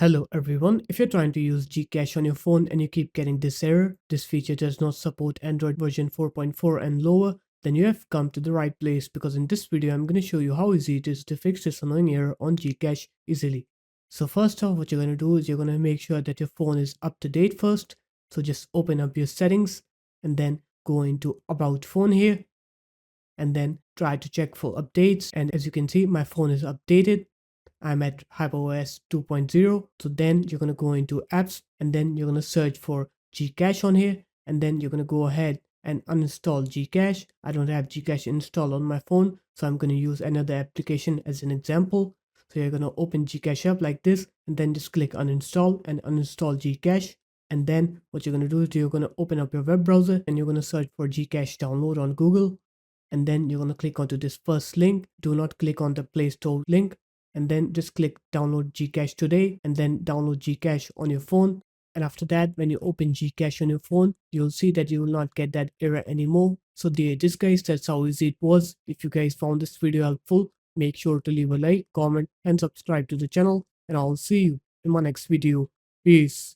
Hello everyone, if you're trying to use GCash on your phone and you keep getting this error, this feature does not support Android version 4.4 and lower, then you have come to the right place because in this video I'm going to show you how easy it is to fix this annoying error on GCash easily. So first off, what you're going to do is you're going to make sure that your phone is up to date first. So just open up your settings and then go into About Phone here and then try to check for updates, and as you can see my phone is updated. I'm at HyperOS 2.0. So then you're going to go into apps and then you're going to search for GCash on here, and then you're going to go ahead and uninstall GCash. I don't have GCash installed on my phone, so I'm going to use another application as an example. So you're going to open GCash up like this and then just click uninstall and uninstall GCash. And then what you're going to do is you're going to open up your web browser and you're going to search for GCash download on Google. And then you're going to click onto this first link. Do not click on the Play Store link, and then just click download GCash today and then download GCash on your phone. And after that, when you open GCash on your phone, you'll see that you will not get that error anymore. So there it is guys, that's how easy it was. If you guys found this video helpful, make sure to leave a like, comment and subscribe to the channel, and I'll see you in my next video. Peace.